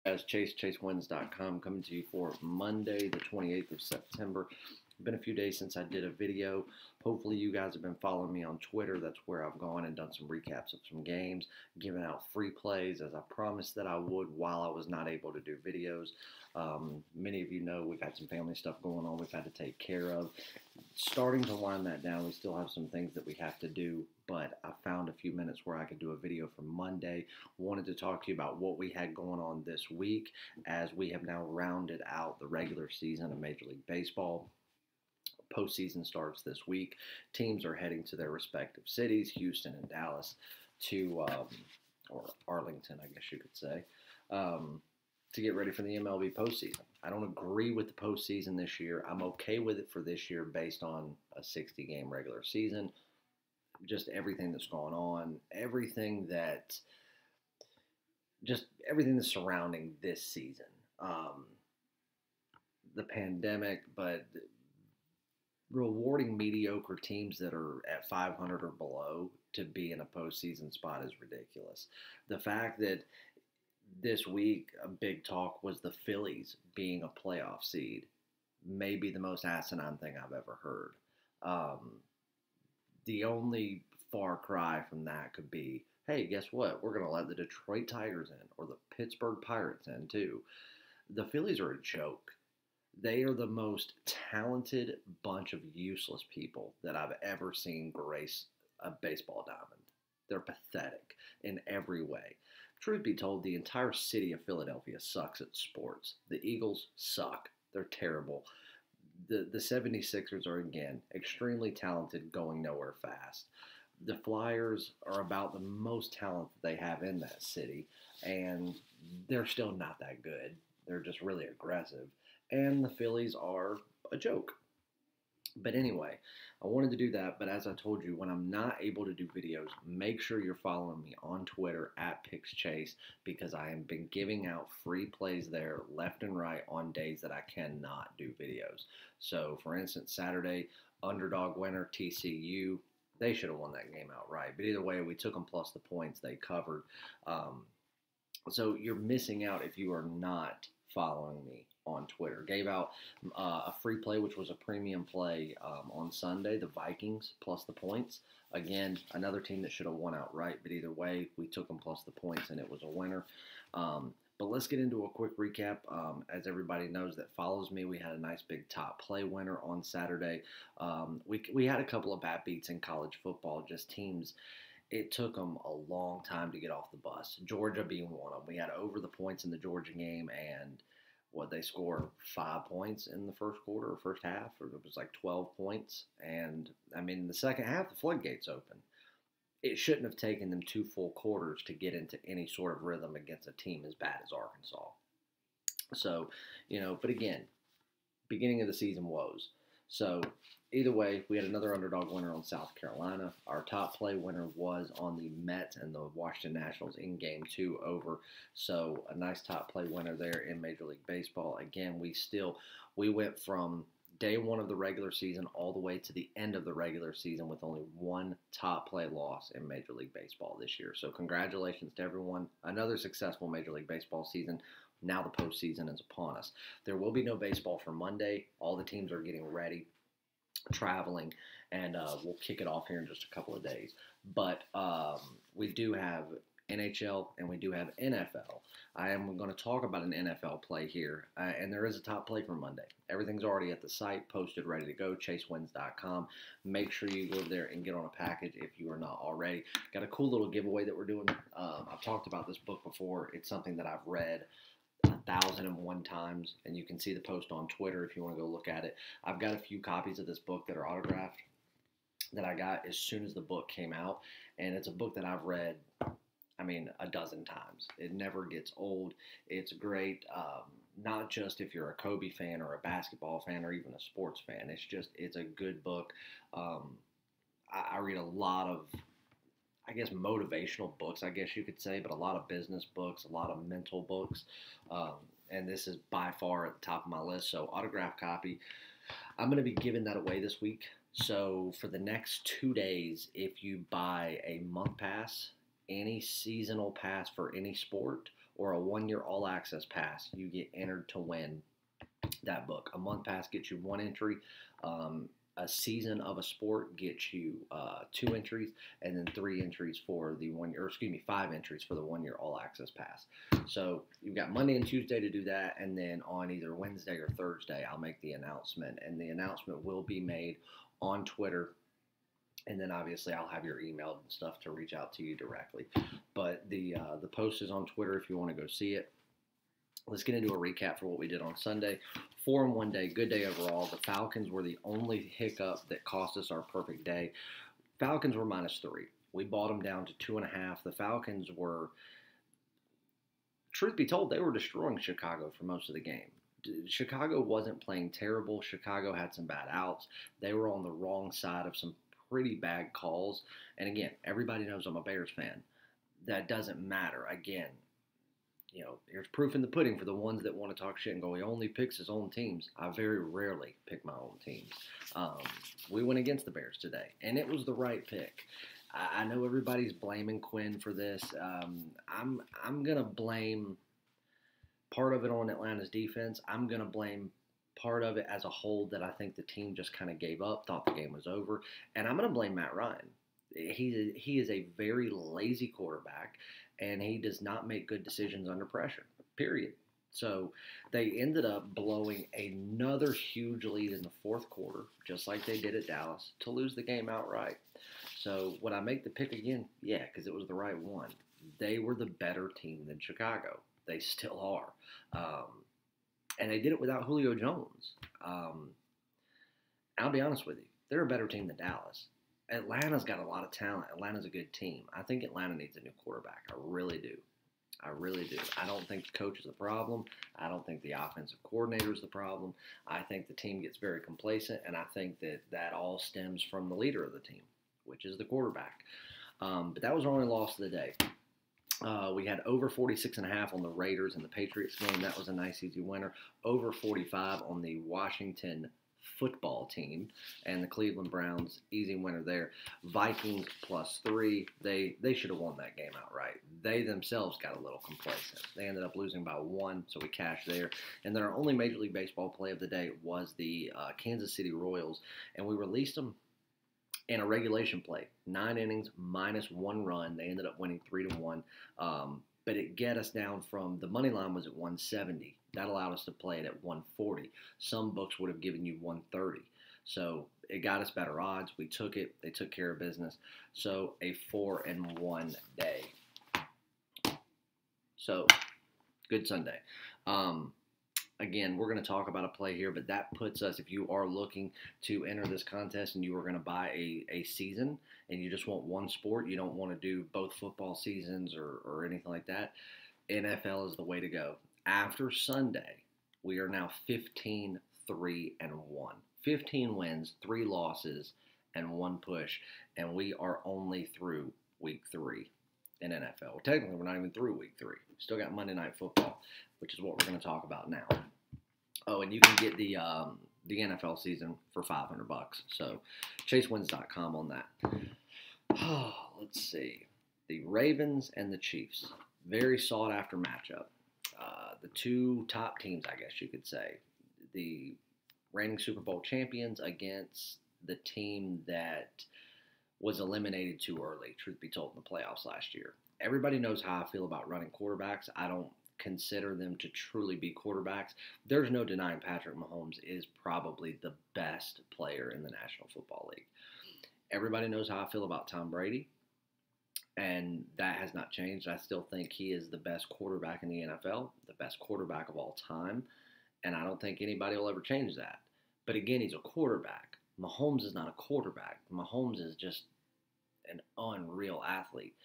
Guys, ChaseWins.com coming to you for Monday, the 28th of September. It's been a few days since I did a video. Hopefully you guys have been following me on Twitter. That's where I've gone and done some recaps of some games, giving out free plays as I promised that I would while I was not able to do videos. Many of you know we've had some family stuff going on we've had to take care of. Starting to wind that down. We still have some things that we have to do, but I found a few minutes where I could do a video for Monday. Wanted to talk to you about what we had going on this week as we have now rounded out the regular season of Major League Baseball. Postseason starts this week. Teams are heading to their respective cities, Houston and Dallas, or Arlington, I guess you could say, to get ready for the MLB postseason. I don't agree with the postseason this year. I'm okay with it for this year based on a 60-game regular season. Just everything that's going on, everything that's surrounding this season. The pandemic, but rewarding mediocre teams that are at 500 or below to be in a postseason spot is ridiculous. The fact that this week a big talk was the Phillies being a playoff seed may be the most asinine thing I've ever heard. The only far cry from that could be, hey, guess what? We're going to let the Detroit Tigers in or the Pittsburgh Pirates in too. The Phillies are a joke. They are the most talented bunch of useless people that I've ever seen grace a baseball diamond. They're pathetic in every way. Truth be told, the entire city of Philadelphia sucks at sports. The Eagles suck. They're terrible. The 76ers are, again, extremely talented, going nowhere fast. The Flyers are about the most talent that they have in that city, and they're still not that good. They're just really aggressive. And the Phillies are a joke. But anyway, I wanted to do that, but as I told you, when I'm not able to do videos, make sure you're following me on Twitter at PicksChase, because I have been giving out free plays there left and right on days that I cannot do videos. So, for instance, Saturday, underdog winner, TCU. They should have won that game outright. But either way, we took them plus the points. They covered. So you're missing out if you are not following me on Twitter. Gave out a free play, which was a premium play on Sunday, the Vikings plus the points. Again, another team that should have won outright, but either way, we took them plus the points, and it was a winner. But let's get into a quick recap. As everybody knows that follows me, we had a nice big top play winner on Saturday. We had a couple of bad beats in college football, just teams. It took them a long time to get off the bus. Georgia being one of them. We had over the points in the Georgia game, and they scored 5 points in the first quarter or first half, or it was like 12 points. And, I mean, in the second half, the floodgates open. It shouldn't have taken them 2 full quarters to get into any sort of rhythm against a team as bad as Arkansas. So, but again, beginning of the season woes. So, either way, we had another underdog winner on South Carolina. Our top play winner was on the Mets and the Washington Nationals in Game 2 over. So, a nice top play winner there in Major League Baseball. Again, we went from day one of the regular season all the way to the end of the regular season with only one top play loss in Major League Baseball this year. So, congratulations to everyone. Another successful Major League Baseball season. Now the postseason is upon us. There will be no baseball for Monday. All the teams are getting ready, traveling, and we'll kick it off here in just a couple of days. But we do have NHL and we do have NFL. I am going to talk about an NFL play here, and there is a top play for Monday. Everything's already at the site, posted, ready to go, ChaseWins.com. Make sure you go there and get on a package if you are not already. Got a cool little giveaway that we're doing. I've talked about this book before. It's something that I've read 1,001 times, and you can see the post on Twitter if you want to go look at it. I've got a few copies of this book that are autographed that I got as soon as the book came out, and it's a book that I've read, a dozen times. It never gets old. It's great, not just if you're a Kobe fan or a basketball fan or even a sports fan. It's a good book. I read a lot of, motivational books, I guess you could say, but a lot of business books, a lot of mental books, and this is by far at the top of my list. So, autograph copy. I'm going to be giving that away this week. So, for the next 2 days, if you buy a month pass, any seasonal pass for any sport, or a 1-year all access pass, you get entered to win that book. A month pass gets you 1 entry. A season of a sport gets you 2 entries, and then 3 entries for the 1 year, or excuse me, 5 entries for the 1-year all access pass. So you've got Monday and Tuesday to do that, and then on either Wednesday or Thursday, I'll make the announcement, and the announcement will be made on Twitter. And then obviously I'll have your email and stuff to reach out to you directly. But the post is on Twitter if you want to go see it. Let's get into a recap for what we did on Sunday. 4-1 day, good day overall. The Falcons were the only hiccup that cost us our perfect day. Falcons were -3. We bought them down to 2.5. The Falcons were, truth be told, they were destroying Chicago for most of the game. Chicago wasn't playing terrible. Chicago had some bad outs. They were on the wrong side of some pretty bad calls. And again, everybody knows I'm a Bears fan. That doesn't matter. Again, there's proof in the pudding for the ones that want to talk shit and go, he only picks his own teams. I very rarely pick my own teams. We went against the Bears today, and it was the right pick. I know everybody's blaming Quinn for this. I'm going to blame part of it on Atlanta's defense. I'm going to blame part of it as a whole that I think the team just kind of gave up, thought the game was over. And I'm going to blame Matt Ryan. He is a very lazy quarterback, and he does not make good decisions under pressure, period. So they ended up blowing another huge lead in the fourth quarter, just like they did at Dallas, to lose the game outright. So would I make the pick again? Yeah, because it was the right one. They were the better team than Chicago. They still are. And they did it without Julio Jones. I'll be honest with you. They're a better team than Dallas. Atlanta's got a lot of talent. Atlanta's a good team. I think Atlanta needs a new quarterback. I really do. I really do. I don't think the coach is the problem. I don't think the offensive coordinator is the problem. I think the team gets very complacent, and I think that all stems from the leader of the team, which is the quarterback. But that was our only loss of the day. We had over 46.5 on the Raiders and the Patriots game. That was a nice, easy winner. Over 45 on the Washington football team and the Cleveland Browns. Easy winner there. Vikings +3. They should have won that game outright. They themselves got a little complacent. They ended up losing by 1, so we cashed there. And then our only Major League Baseball play of the day was the Kansas City Royals, and we released them in a regulation play. 9 innings, -1 run. They ended up winning 3-1. But it get us down from, the money line was at 170. That allowed us to play it at 140. Some books would have given you 130. So it got us better odds. We took it. They took care of business. So a 4-1 day. So good Sunday. Again, we're going to talk about a play here, but that puts us, if you are looking to enter this contest and you are going to buy a season and you just want one sport, you don't want to do both football seasons or anything like that, NFL is the way to go. After Sunday, we are now 15-3-1. 15 wins, 3 losses, and 1 push, and we are only through week 3 in NFL. Well, technically, we're not even through week 3. We still got Monday Night Football, which is what we're going to talk about now. Oh, and you can get the NFL season for $500. So ChaseWins.com on that. Let's see. The Ravens and the Chiefs. Very sought after matchup. The 2 top teams, I guess you could say. The reigning Super Bowl champions against the team that was eliminated too early, truth be told, in the playoffs last year. Everybody knows how I feel about running quarterbacks. I don't consider them to truly be quarterbacks. There's no denying Patrick Mahomes is probably the best player in the National Football League. Everybody knows how I feel about Tom Brady, and that has not changed. I still think he is the best quarterback in the NFL, the best quarterback of all time, and I don't think anybody will ever change that. But again, he's a quarterback. Mahomes is not a quarterback. Mahomes is just an unreal athlete.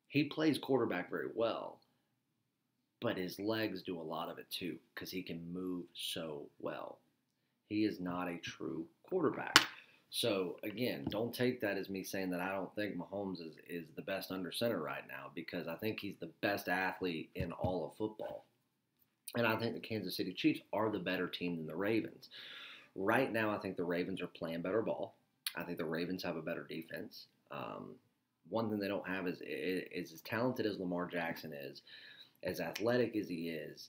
He plays quarterback very well, but his legs do a lot of it too because he can move so well. He is not a true quarterback. So, again, don't take that as me saying that I don't think Mahomes is the best under center right now, because I think he's the best athlete in all of football. And I think the Kansas City Chiefs are the better team than the Ravens. Right now, I think the Ravens are playing better ball. I think the Ravens have a better defense. One thing they don't have is as talented as Lamar Jackson is, as athletic as he is,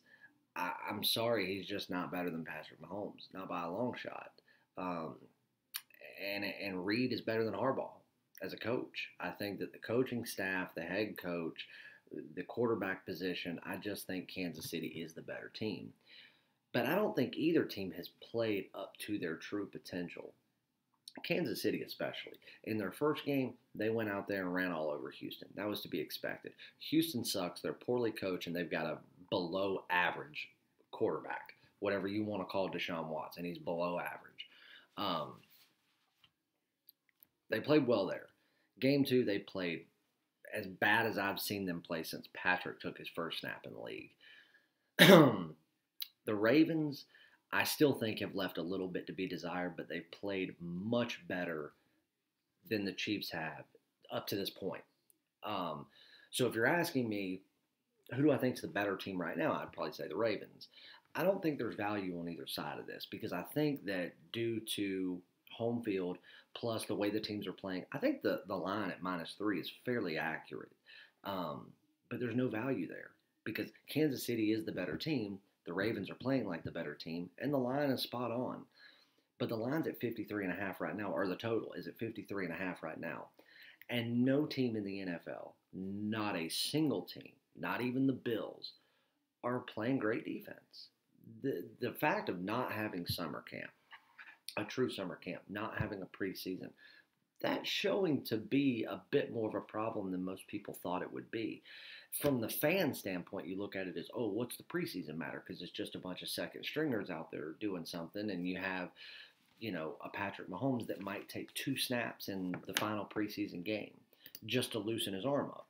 I'm sorry, he's just not better than Patrick Mahomes, not by a long shot. Um, and Reed is better than Harbaugh as a coach. I think that the coaching staff, the head coach, the quarterback position, I just think Kansas City is the better team. But I don't think either team has played up to their true potential. Kansas City especially. In their first game, they went out there and ran all over Houston. That was to be expected. Houston sucks. They're poorly coached, and they've got a below average quarterback, whatever you want to call Deshaun Watson. He's below average. They played well there. Game 2, they played as bad as I've seen them play since Patrick took his first snap in the league. The Ravens, I still think, have left a little bit to be desired, but they've played much better than the Chiefs have up to this point. So if you're asking me, who do I think is the better team right now, I'd probably say the Ravens. I don't think there's value on either side of this because I think that due to home field plus the way the teams are playing, I think the line at -3 is fairly accurate. But there's no value there because Kansas City is the better team. The Ravens are playing like the better team, and the line is spot on. But the line's at 53.5 right now, or the total is at 53.5 right now. And no team in the NFL, not a single team, not even the Bills, are playing great defense. The fact of not having summer camp, a true summer camp, not having a preseason, that's showing to be a bit more of a problem than most people thought it would be. From the fan standpoint, you look at it as, oh, what's the preseason matter? Because it's just a bunch of second stringers out there doing something, and you have, a Patrick Mahomes that might take 2 snaps in the final preseason game just to loosen his arm up.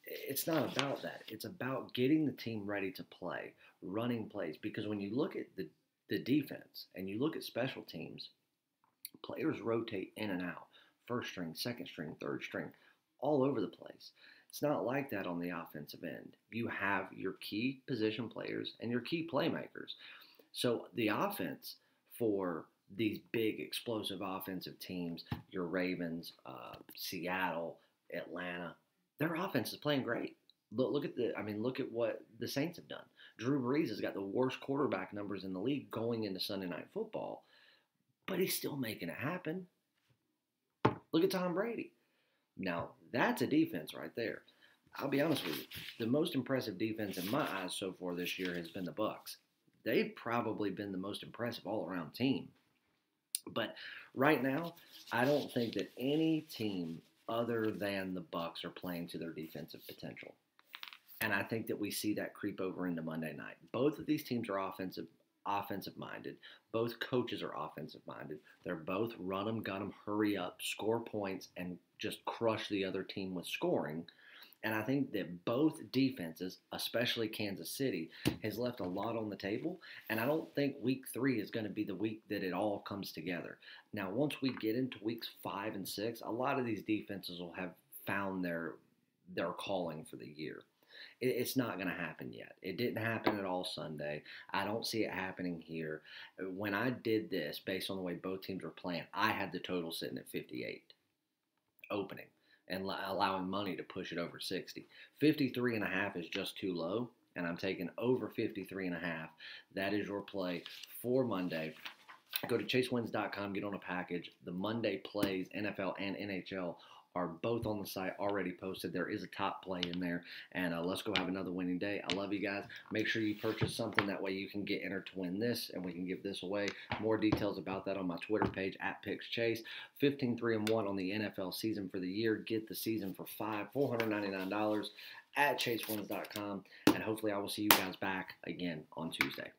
It's not about that. It's about getting the team ready to play, running plays. Because when you look at the defense and you look at special teams, players rotate in and out. First string, second string, third string, all over the place. It's not like that on the offensive end. You have your key position players and your key playmakers. So the offense for these big explosive offensive teams, your Ravens, Seattle, Atlanta, their offense is playing great. Look at what the Saints have done. Drew Brees has got the worst quarterback numbers in the league going into Sunday Night Football, but he's still making it happen. Look at Tom Brady. Now, that's a defense right there. I'll be honest with you. The most impressive defense in my eyes so far this year has been the Bucs. They've probably been the most impressive all-around team. But right now, I don't think that any team other than the Bucs are playing to their defensive potential. And I think that we see that creep over into Monday night. Both of these teams are offensive-minded. Both coaches are offensive-minded. They're both run them, gun them, hurry up, score points, and just crush the other team with scoring. And I think that both defenses, especially Kansas City, has left a lot on the table. And I don't think week 3 is going to be the week that it all comes together. Now, once we get into weeks 5 and 6, a lot of these defenses will have found their calling for the year. It's not going to happen yet. It didn't happen at all Sunday. I don't see it happening here. When I did this, based on the way both teams were playing, I had the total sitting at 58 opening and allowing money to push it over 60. 53.5 is just too low, and I'm taking over 53.5. That is your play for Monday. Go to chasewins.com, get on a package. The Monday plays, NFL and NHL, are both on the site already posted. There is a top play in there, and let's go have another winning day. I love you guys. Make sure you purchase something. That way you can get entered to win this, and we can give this away. More details about that on my Twitter page, @PicksChase. 15-3-1 on the NFL season for the year. Get the season for $499 at chasewins.com, and hopefully I will see you guys back again on Tuesday.